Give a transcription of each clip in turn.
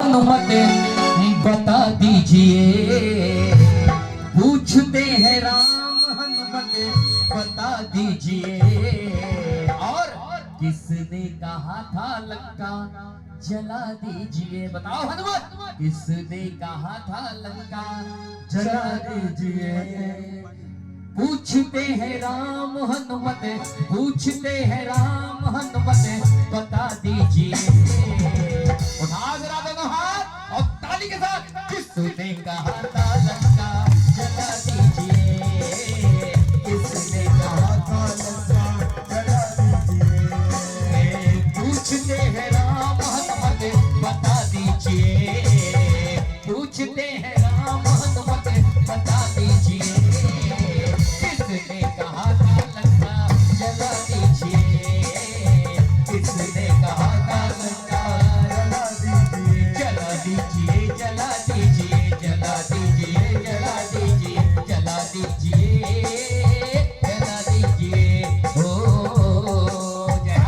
हनुमत बता दीजिए, पूछते हैं राम हनुमत बता दीजिए, और किसने कहा था लंका जला दीजिए। बताओ हनुमत, किसने कहा था लंका जला दीजिए। पूछते हैं राम हनुमत, पूछते हैं राम हनुमत बता दीजिए। उठा जरा दोनों हाथ और ताली के साथ, किसने कहा था लंका जला दीजिए, किसने कहा था लंका जला दीजिए। पूछते हैं राम हनुमत बता दीजिए, पूछते हैं राम हनुमत बता दीजिए, किसने कहा था लंका जला दीजिए, किसने कहा था लंका जला दीजिए, जला दीजिए, जला दीजिए, जला दीजिए, जला दीजिए, जला दीजिए। ओ जय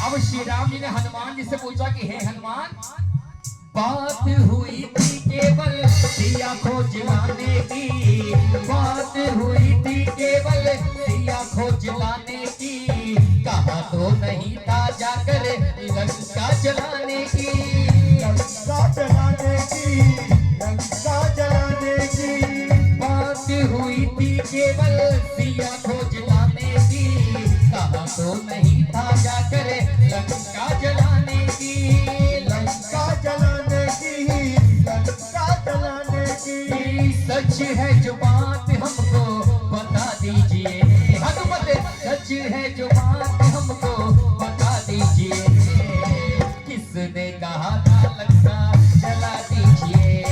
अब श्री राम जी ने हनुमान जी से पूछा कि हे हनुमान, बात हुई थी केवल सिया खोज लाने की, बात हुई थी केवल सिया खोज लाने की, कहा तो नहीं था जाकर लंका जलाने की, लंका जलाने की, लंका जलाने की। बात हुई थी केवल सिया खोज लाने की, कहा तो नहीं था जाकर लंका जलाने की, लंका जलाने की, लंका जलाने की। सच है जो बात हमको बता दीजिए, हनुमत सच है जो बात हमको बता दीजिए, किसने कहा था लंका जला दीजिए,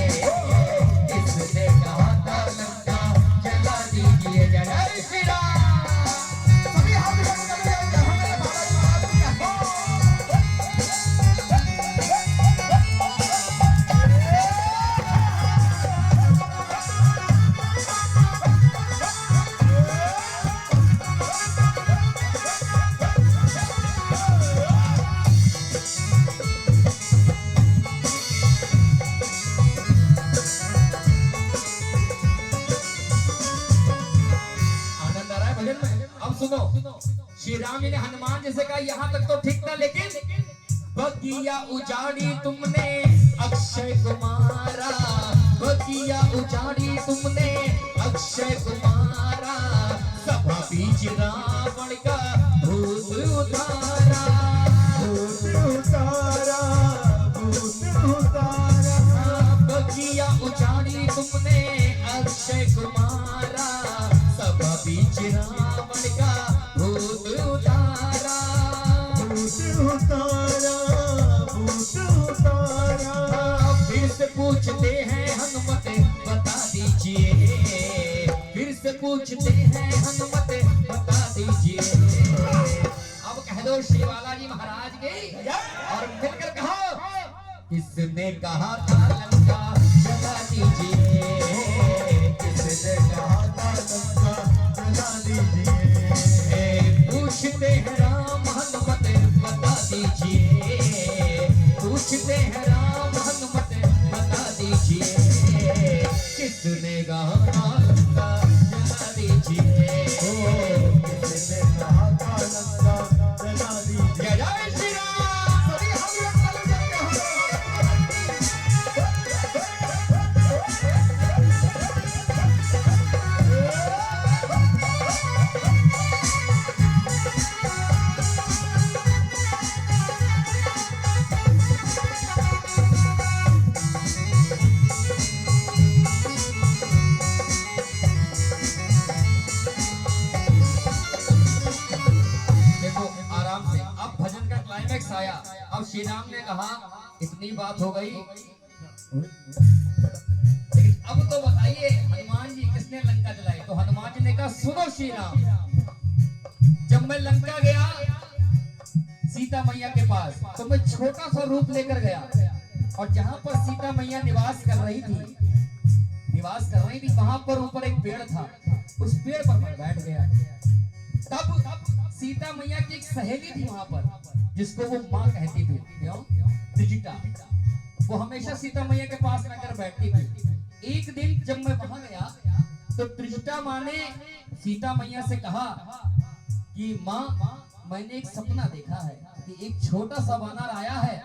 किसने कहा था लंका जला दीजिए। जय श्री राम। सभी हाथ जोड़ कर जय हमारे बाबा आनंद आ रहा है भजन में। अब सुनो, श्री राम जी ने हनुमान जी से कहा यहाँ तक तो ठीक था, लेकिन बगिया उजाड़ी तुमने अक्षय कुमारा, बगिया उजाड़ी तुमने अक्षय कुमारा, सभा बीच रावण का भूत उतारा, भूत उतारा, भूत उतारा। बगिया उजाड़ी तुमने अक्षय कुमारा, सभा बीच रावण का भूत उतारा, भूत उतारा, भूत उतारा। फिर से पूछते हैं हनुमत बता दीजिए, फिर से पूछते हैं हनुमत बता दीजिए। अब कह दो श्री बालाजी महाराज की, और मिलकर कहो, किसने कहा था लंका जला दीजिए, किसने कहा था लंका जला दीजिए। पूछते हैं राम हनुमत बता दीजिए, पूछते हैं राम हनुमत बता दीजिए, किसने कहा था लंका जला दीजिए, किसने कहा था लंका जला दीजिए। जय श्री राम। सभी हाथ जोड़ कर जय क्लाइमैक्स आया। अब श्री राम ने कहा इतनी बात हो गई, लेकिन अब हैं लंका जलाए। तो हनुमान जी ने कहा सुनो श्री राम, जब मैं लंका गया सीता मैया के पास तो मैं छोटा सा रूप लेकर गया, और जहां पर सीता मैया निवास कर रही थी वहां पर ऊपर एक पेड़ था, उस पेड़ पर मैं बैठ गया। तब सीता मैया की एक सहेली थी वहां पर, जिसको वो माँ कहती थी, क्यों? त्रिजटा। वो हमेशा सीता मैया के पास आकर बैठती थी। एक दिन जब मैं वहां गया तो त्रिजटा माँ ने सीता मैया से कहा कि माँ, मैंने एक सपना देखा है कि एक छोटा सा वानर आया है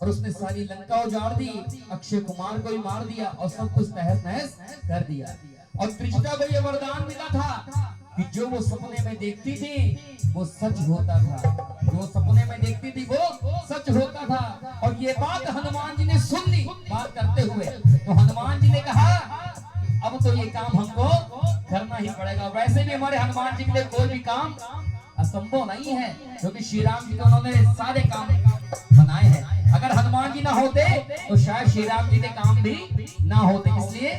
और उसने सारी लंका उजाड़ दी, अक्षय कुमार को ही मार दिया और सब कुछ तहस नहस कर दिया। और त्रिजटा को यह वरदान मिला था कि जो वो सपने में देखती थी वो सच होता था, जो सपने में देखती थी वो सच होता था। और ये बात हनुमान जी ने सुन ली बात करते हुए। तो हनुमान जी ने कहा अब तो ये काम हमको करना ही पड़ेगा। वैसे भी हमारे हनुमान जी के लिए कोई भी काम असंभव नहीं है, क्योंकि श्री राम जी को उन्होंने सारे काम बनाए हैं। अगर हनुमान जी ना होते तो शायद श्री राम जी के काम भी ना होते। इसलिए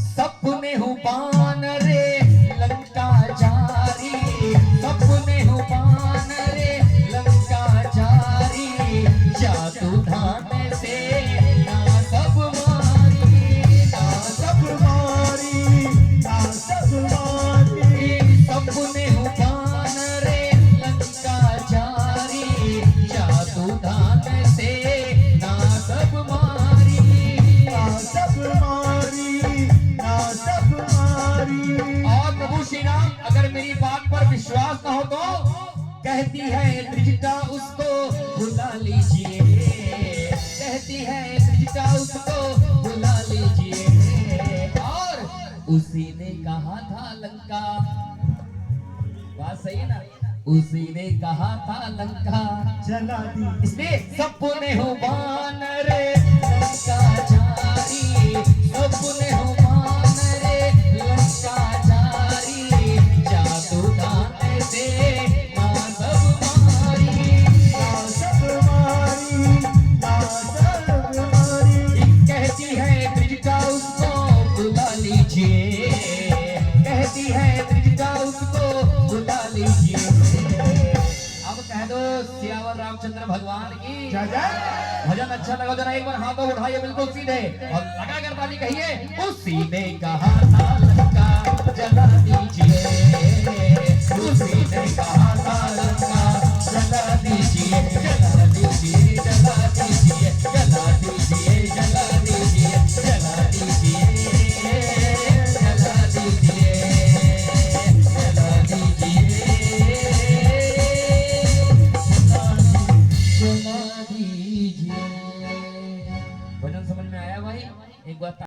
सपने हूँ बान रे लंका जारी, सपने हूँ बान रे लंका जारी, जादू धान से ना सब मारी, ना सब मारी, ना सब मारी। सपने हूँ बान रे लंका जारी, जादू धान से ना सब मारी, ना सब मारी, ना सब मारी। और प्रभु श्री राम, अगर मेरी बात पर विश्वास न हो तो कहती है त्रिजटा उसको बुला लीजिए, कहती है त्रिजटा उसको बुला लीजिए। और उसी ने कहा था लंका, बात सही है ना, उसी ने कहा था लंका जला दी। इसलिए सपने हो बान रे लंका जारी, सपने हो बान रे लंका जारी, जादू धान से ना सब मारी, ना सब मारी, ना सब मारी। कहती है त्रिजटा उसको बुला लीजिए, कहती है त्रिजटा उसको बुला लीजिए। अब कह दो सियावर रामचंद्र भगवान की जय जय। भजन अच्छा लगा जरा एक बार हाथों उठाइए बिल्कुल सीधे और लगा कर ताली कहिए। उसी ने कहा था लंका जला दीजिए, उसी ने कहा था लंका जला दीजिए, जला दीजिए, जला दीजिए, जला दीजिए, जला दीजिए, जला दीजिए, जला दीजिए, जला दीजिए, जला दीजिए। भजन समझ में आया भाई? एक बार